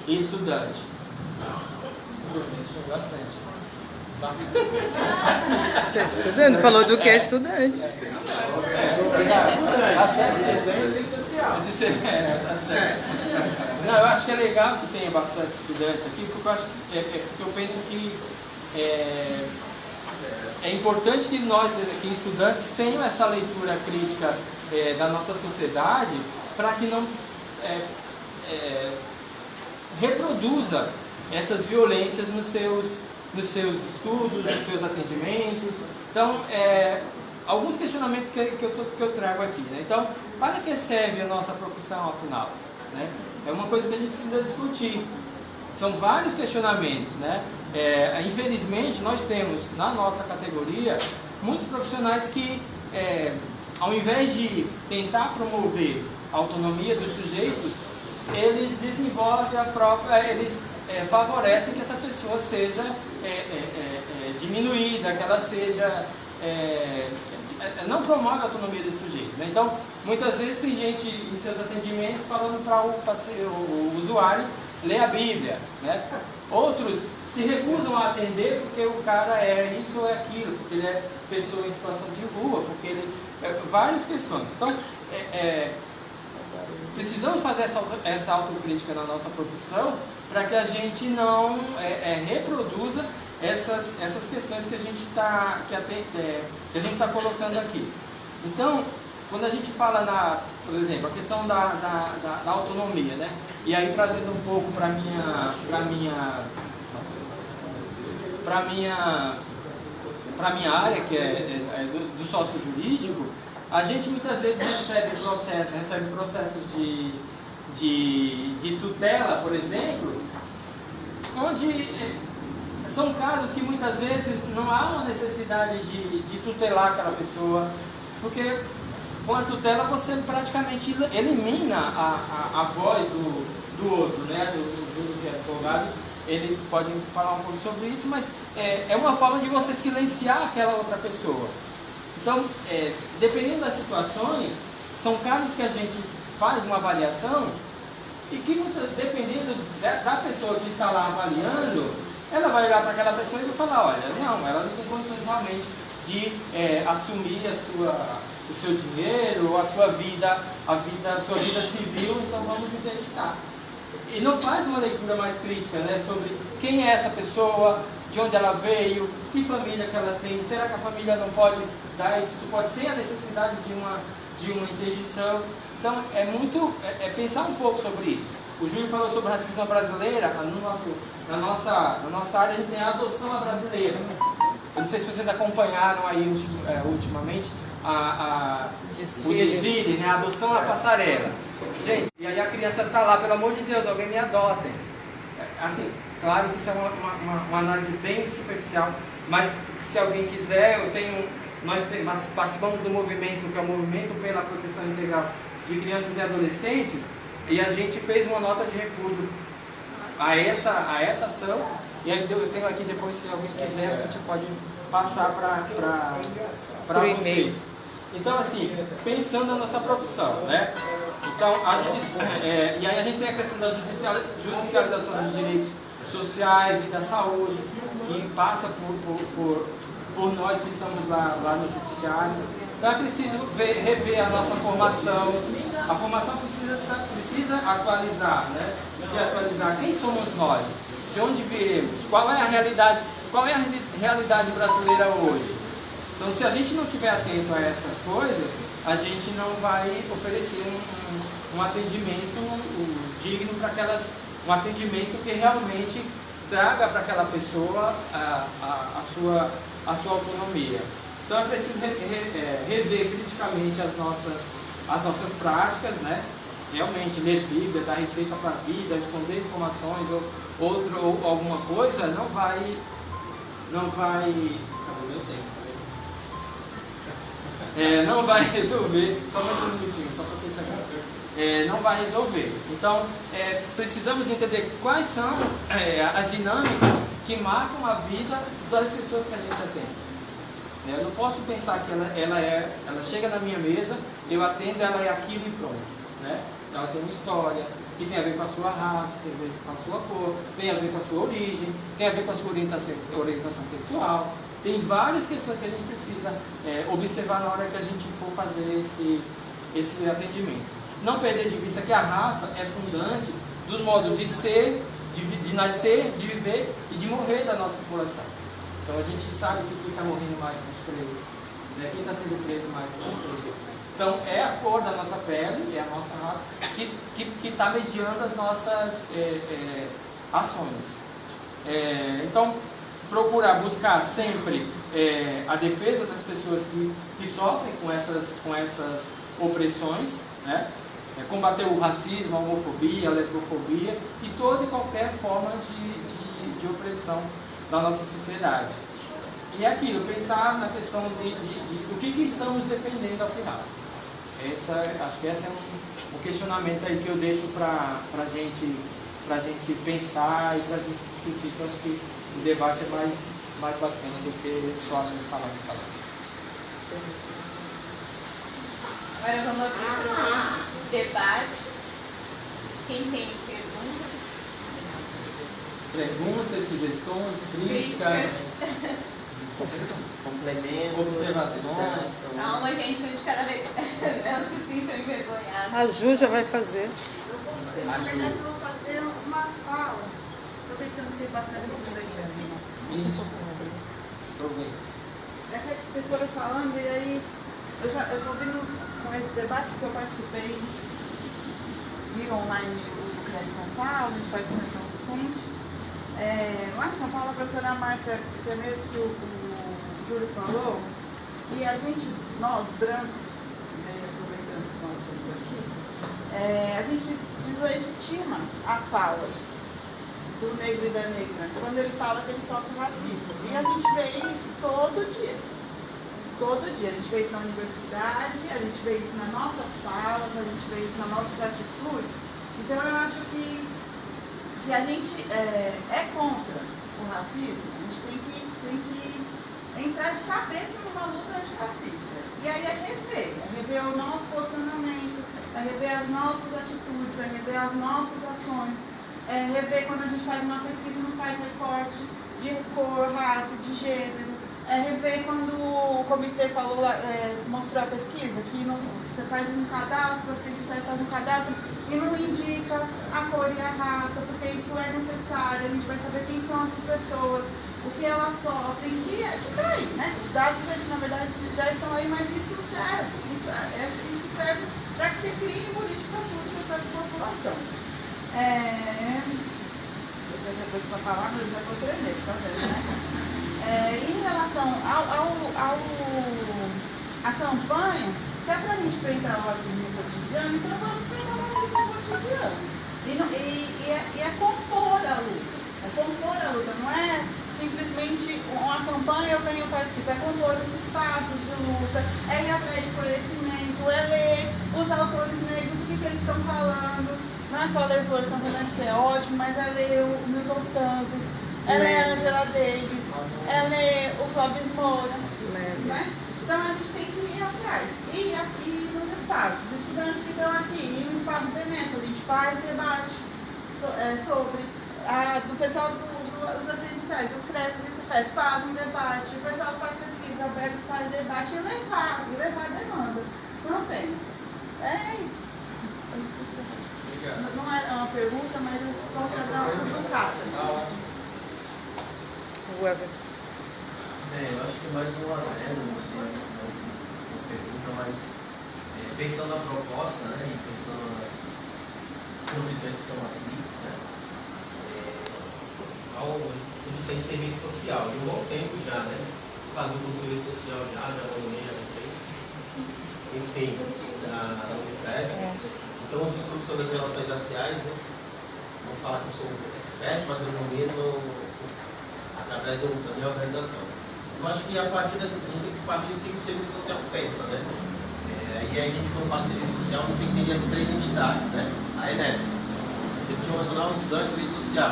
E estudante? Bastante. Você é estudante? Falou do que é estudante. Não, eu acho que é legal que tenha bastante estudante aqui, porque eu acho porque eu penso que é importante que nós, que estudantes, tenham essa leitura crítica da nossa sociedade, para que não reproduza essas violências nos seus estudos, nos seus atendimentos. Então, alguns questionamentos que eu trago aqui, né? Então, para que serve a nossa profissão, afinal? Né? É uma coisa que a gente precisa discutir. São vários questionamentos, né? Infelizmente, nós temos na nossa categoria muitos profissionais que, ao invés de tentar promover a autonomia dos sujeitos, eles desenvolvem a própria, eles favorecem que essa pessoa seja diminuída, que ela seja não promove a autonomia desse sujeito, né? Então, muitas vezes tem gente em seus atendimentos falando para o usuário ler a Bíblia, né? Outros se recusam a atender porque o cara é isso ou é aquilo, porque ele é pessoa em situação de rua, porque ele... várias questões. Então, precisamos fazer essa autocrítica na nossa profissão para que a gente não reproduza essas questões que a gente está colocando aqui. Então, quando a gente fala por exemplo, a questão da autonomia, né? E aí trazendo um pouco para minha área, que é do sócio jurídico, a gente muitas vezes recebe processos de tutela, por exemplo, onde são casos que muitas vezes não há uma necessidade de tutelar aquela pessoa, porque com a tutela você praticamente elimina a voz do outro, né? do advogado. Ele pode falar um pouco sobre isso, mas é uma forma de você silenciar aquela outra pessoa. Então, dependendo das situações, são casos que a gente faz uma avaliação e que, dependendo da pessoa que está lá avaliando, ela vai olhar para aquela pessoa e vai falar, olha, não, ela não tem condições realmente de assumir o seu dinheiro, ou a sua vida civil, então vamos interditar. E não faz uma leitura mais crítica, né, sobre quem é essa pessoa, de onde ela veio, que família que ela tem, será que a família não pode dar isso, pode ser a necessidade de uma interdição. Então, é pensar um pouco sobre isso. O Júlio falou sobre a racismo brasileira, na nossa área a gente tem a adoção à brasileira. Eu não sei se vocês acompanharam aí ultimamente o desfile, né, a adoção à passarela. Gente, e aí a criança está lá, pelo amor de Deus, alguém me adotem. Assim, claro que isso é uma análise bem superficial, mas se alguém quiser, nós participamos do movimento, que é o Movimento pela Proteção Integral de Crianças e Adolescentes, e a gente fez uma nota de repúdio a essa ação, e aí eu tenho aqui depois, se alguém quiser, a gente pode passar para vocês. Então, assim, pensando na nossa profissão, né? Então, e aí a gente tem a questão da judicialização dos direitos sociais e da saúde, que passa por nós que estamos lá no judiciário. Então é preciso rever a nossa formação. A formação precisa atualizar, né? Precisa atualizar quem somos nós, de onde viemos, qual é a realidade brasileira hoje. Então, se a gente não estiver atento a essas coisas, a gente não vai oferecer um atendimento digno para um atendimento que realmente traga para aquela pessoa a sua autonomia. Então é preciso rever criticamente as nossas práticas, né? Realmente ler Bíblia, dar receita para a vida, esconder informações ou alguma coisa não vai não vai resolver, só mais um minutinho, só para fechar aqui. Não vai resolver. Então, precisamos entender quais são as dinâmicas que marcam a vida das pessoas que a gente atende. Eu não posso pensar que ela chega na minha mesa, eu atendo, ela é aquilo e pronto. Né? Ela tem uma história que tem a ver com a sua raça, tem a ver com a sua cor, tem a ver com a sua origem, tem a ver com a sua orientação sexual. Tem várias questões que a gente precisa observar na hora que a gente for fazer esse atendimento. Não perder de vista que a raça é fundante dos modos de ser, de nascer, de viver e de morrer da nossa população. Então a gente sabe que quem está morrendo mais são os presos, né? Quem está sendo preso mais são os presos. Então, é a cor da nossa pele, é a nossa raça, que está mediando as nossas ações. Então, procurar buscar sempre a defesa das pessoas que sofrem com essas opressões, né? Combater o racismo, a homofobia, a lesbofobia e toda e qualquer forma de opressão da nossa sociedade. E é aquilo, pensar na questão do que estamos defendendo afinal. Acho que esse é um questionamento aí que eu deixo para a gente pensar e para a gente discutir, que eu acho que o debate é mais bacana do que só a gente falar de falar. Agora vamos abrir para o debate. Quem tem perguntas? Perguntas, sugestões, críticas, complementos, observações. Calma, gente, um de cada vez. Não se sintam envergonhados. A Ju já vai fazer. Na verdade, eu vou fazer uma fala, aproveitando que tem bastante estudante aqui. Isso. Aproveita. É que vocês foram falando, e aí eu estou vindo com esse debate que eu participei, vi online o CRES São Paulo, a gente participou em São Vicente. Lá em São Paulo, a professora Márcia, que é mesmo que o Júlio falou, que a gente, nós brancos, aproveitando que nós estamos aqui, a gente deslegitima a fala do negro e da negra, quando ele fala que ele sofre racismo. E a gente vê isso todo dia. Todo dia. A gente vê isso na universidade, a gente vê isso nas nossas falas, a gente vê isso nas nossas atitudes. Então eu acho que se a gente é contra o racismo, a gente tem que entrar de cabeça numa luta antirracista. E aí é rever o nosso posicionamento, é rever as nossas atitudes, é rever as nossas ações, é rever quando a gente faz uma pesquisa e não faz recorte de cor, raça, de gênero, é rever quando o comitê falou, mostrou a pesquisa, que você faz um cadastro, você faz um cadastro e não indica a cor e a raça, porque isso é necessário, a gente vai saber quem são essas pessoas, o que elas sofrem, que está aí, né? Os dados, na verdade, já estão aí, mas isso serve. Isso serve para que se crie políticas públicas para essa população. Eu já depois para falar, mas eu já estou tremendo, tá vendo, né? Em relação à campanha, se é para a gente enfrentar o racismo no cotidiano, então vamos enfrentar o racismo no cotidiano. E é compor a luta. É compor a luta, não é simplesmente uma campanha eu venho participar, é compor os espaços de luta, é ir atrás de conhecimento, é ler os autores negros, o que eles estão falando. Não é só ler Flores São Fernandes, que é ótimo, mas é ler o Milton Santos, é ler a Angela Davis, é ler o Clóvis Moura, né? Então a gente tem que ir atrás. E aqui nos espaços, os estudantes que estão aqui, e no espaço do Enem, a gente faz debate sobre, do pessoal das redes sociais, o CRES faz um debate, o pessoal faz pesquisa, o Bergs faz debate e levar a demanda. Não tem. É isso. Não é uma pergunta, mas eu só para dar uma educada. Eu acho que é mais uma pergunta, mas pensando na proposta, né, e pensando nas profissões que estão aqui, né, você tem serviço social, de um bom tempo já, né, fazendo com serviço social já abandonei, já tem, enfim, da Unifesp. Então, os estudos sobre as relações raciais, eu vou falar que eu sou expert, mas eu domino através da minha organização. Eu acho que a partir do que o serviço social pensa, né? E aí a gente, quando fala de serviço social, não tem que entender as três entidades, né? A ENES, Executivo Nacional de Estudantes de Serviço Social.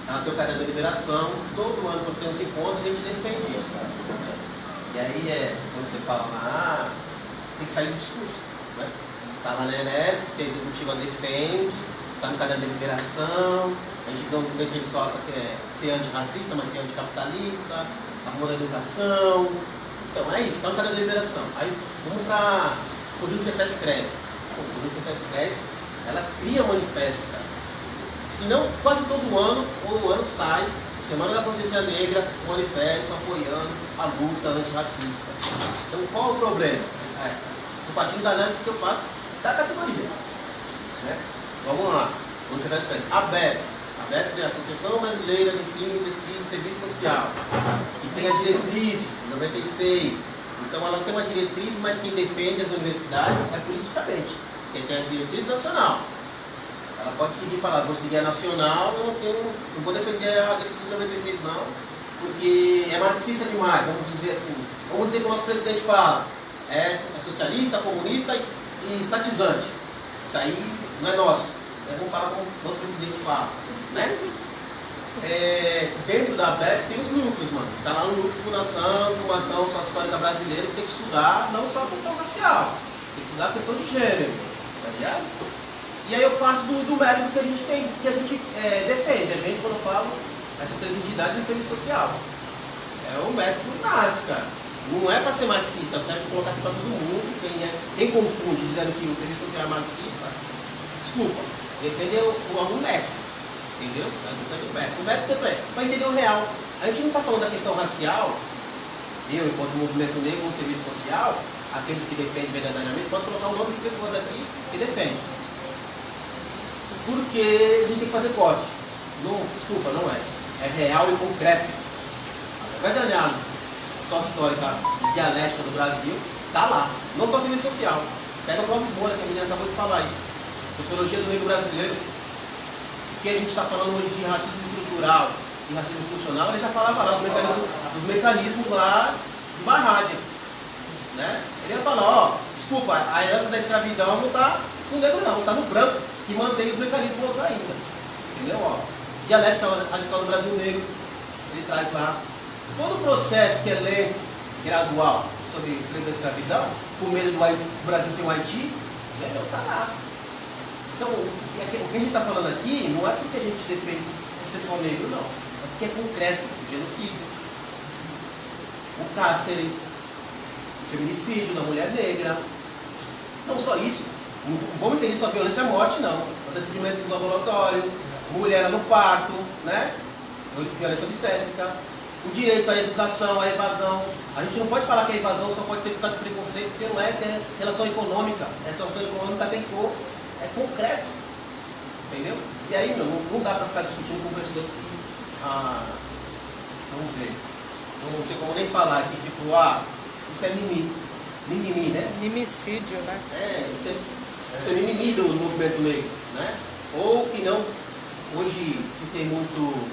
Ela tem o caderno de deliberação, todo ano quando temos encontro, a gente defende isso. Né? E aí, quando você fala lá, tem que sair do discurso, né? Está lá na ENES, que a executiva defende, está no caderno de deliberação, a gente não defende só ser antirracista, mas ser anticapitalista, a favor da educação. Então é isso, está no caderno de deliberação. Aí vamos para o Conjunto Cefes-Cres. O Conjunto Cefes-Cres, ela cria manifesto, cara. Senão, quase todo ano, o ano sai, Semana da Consciência Negra, um manifesto apoiando a luta antirracista. Então qual o problema? Estou partindo da análise que eu faço da categoria. Né? Vamos lá. Vamos chegar diferente. A ABEPS. A ABEPS é a Associação Brasileira de Ensino, Pesquisa e Serviço Social. E tem a diretriz de 96. Então ela tem uma diretriz, mas quem defende as universidades é politicamente. Quem tem a diretriz nacional. Ela pode seguir e falar, vou seguir a nacional, eu não vou defender a diretriz de 96 não, porque é marxista demais, vamos dizer assim. Vamos dizer que o nosso presidente fala, é socialista, comunista e estatizante. Isso aí não é nosso. Vamos falar como o nosso presidente fala. Né? Dentro da ABEPS tem os núcleos, mano. Está lá no núcleo de fundação, formação sociohistórica brasileira, que tem que estudar não só a questão racial, tem que estudar a questão de gênero. Tá ligado? E aí eu parto do método que a gente tem, que a gente defende. A gente, quando eu falo, essas três entidades de serviço social. É o método Marx, cara. Não é para ser marxista, eu quero colocar aqui para todo mundo. Quem confunde dizendo que o serviço social é marxista, desculpa, defende o método. Entendeu? O método é para entender o real. A gente não está falando da questão racial, eu, enquanto movimento negro, um serviço social, aqueles que defendem verdadeiramente, posso colocar o nome de pessoas aqui que defendem. Porque a gente tem que fazer corte. Não, desculpa, não é. É real e concreto. Através da análise sócio-histórica e dialética do Brasil, está lá. Não só serviço social. Pega o Clóvis Moura, que a menina acabou de falar aí. Sociologia do negro brasileiro. Que a gente está falando hoje de racismo estrutural e racismo funcional, ele já falava lá dos mecanismos lá de barragem. Né? Ele ia falar, ó, desculpa, a herança da escravidão não está no negro não, está no branco, que mantém os mecanismos ainda. Entendeu? Ó, dialética radical do Brasil negro, ele traz lá todo o processo que é lento, gradual, sobre o crime da escravidão, com medo do Brasil ser um Haiti, está lá. Então, o que a gente está falando aqui não é porque a gente defende o sessão negro, não. É porque é concreto, o genocídio, o cárcere, o feminicídio da mulher negra. Não só isso. Não vamos entender só violência à morte, não. Os atendimentos no laboratório, mulher no parto, né? Violência obstétrica, o direito à educação, à evasão. A gente não pode falar que a evasão só pode ser por causa de preconceito, porque não é ter relação econômica. Essa relação econômica tem cor. É concreto, entendeu? E aí, meu, não dá para ficar discutindo com pessoas que, vamos ver, não sei como nem falar aqui, tipo, isso é mimimi, né? Mimicídio, né? Isso é mimimi do movimento negro, né? Ou que não, hoje se tem muito,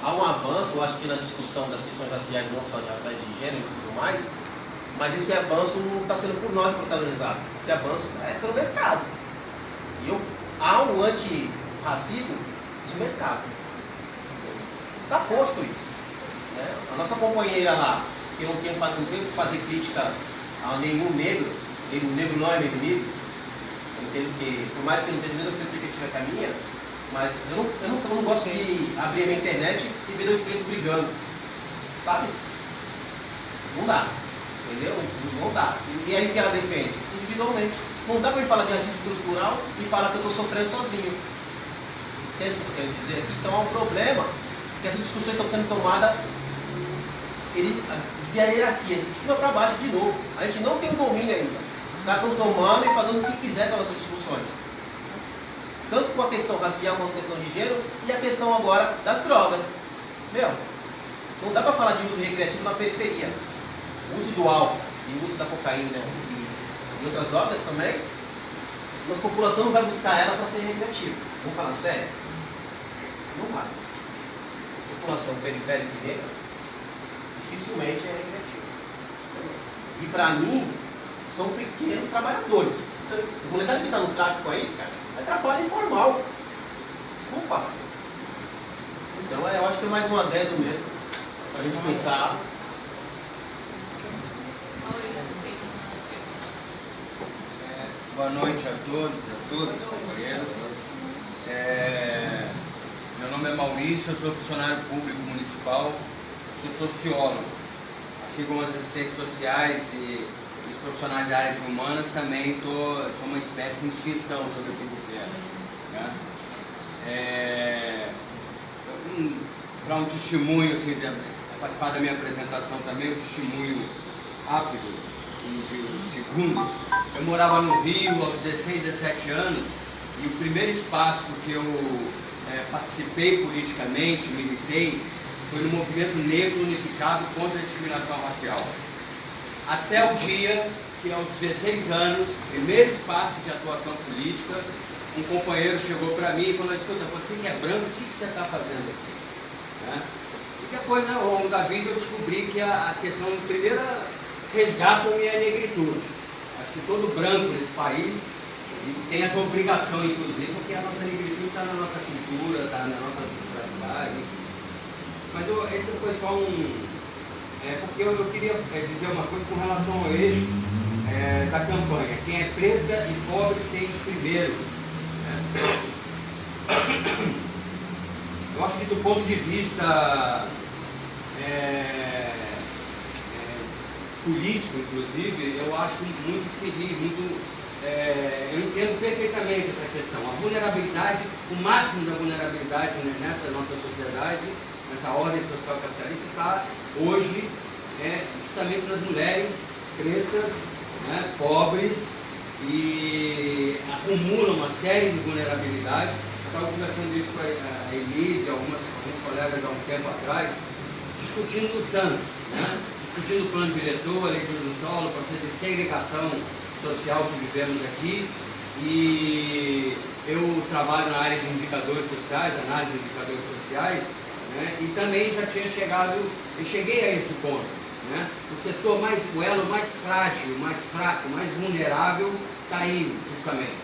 há um avanço, eu acho que na discussão das questões raciais, não só de raciais de gênero e tudo mais, mas esse avanço não está sendo por nós protagonizado, esse avanço é pelo mercado. Há um antirracismo de mercado. Está posto isso. Né? A nossa companheira lá, que eu não tenho que fazer crítica a nenhum negro não é meu inimigo, porque, por mais que eu não tenha a mesma perspectiva que a minha, mas eu não gosto de abrir a minha internet e ver dois pretos brigando. Sabe? Não dá. Entendeu? Não dá. E aí o que ela defende? Individualmente. Não dá para me falar de racismo estrutural e falar que eu estou sofrendo sozinho. Entende o que eu quero dizer aqui? Então há um problema que essas discussões estão sendo tomadas via hierarquia, de cima para baixo de novo. A gente não tem o domínio ainda. Os caras estão tomando e fazendo o que quiser com as nossas discussões. Tanto com a questão racial quanto a questão de gênero e a questão agora das drogas. Meu, não dá para falar de uso recreativo na periferia. O uso do álcool e o uso da cocaína e outras drogas também, nossa população não vai buscar ela para ser recreativa. Vamos falar sério? Não vai. A população periférica e negra dificilmente é recreativa. E para mim, são pequenos trabalhadores. O molecada que está no tráfico aí, cara, é trabalho informal. Desculpa. Então eu acho que é mais um adendo mesmo, para a gente pensar. Boa noite a todos e a todas, companheiros. Meu nome é Maurício, eu sou funcionário público municipal, sou sociólogo. Assim como as assistentes sociais e os profissionais da área de humanas, também sou uma espécie de extinção sobre esse governo. Né? Para um testemunho, assim, participar da minha apresentação também, um testemunho rápido. de segundos. Eu morava no Rio aos 16, 17 anos e o primeiro espaço que eu participei politicamente, militei, foi no movimento negro unificado contra a discriminação racial. Até o dia que, aos 16 anos, primeiro espaço de atuação política, um companheiro chegou para mim e falou: escuta, você que é branco, o que você está fazendo aqui? Né? E depois, ao longo da vida, eu descobri que a questão, primeiro, resgata a minha negritude. Acho que todo branco nesse país tem essa obrigação, inclusive, porque a nossa negritude está na nossa cultura, está na nossa sexualidade. Mas esse foi só porque eu queria dizer uma coisa com relação ao eixo da campanha. Quem é preta e pobre seja primeiro. Né? Eu acho que do ponto de vista político, inclusive, eu acho muito feliz, eu entendo perfeitamente essa questão. A vulnerabilidade, o máximo da vulnerabilidade nessa nossa sociedade, nessa ordem social capitalista, está hoje justamente nas mulheres pretas, né, pobres, e acumulam uma série de vulnerabilidades. Eu estava conversando isso com a Elise e alguns colegas há um tempo atrás, discutindo o SANS, né, discutindo o plano diretor, a lei do solo, o processo de segregação social que vivemos aqui. E eu trabalho na área de indicadores sociais, análise de indicadores sociais, né, e também já tinha cheguei a esse ponto. Né? O setor o elo mais frágil, mais fraco, mais vulnerável está aí, justamente.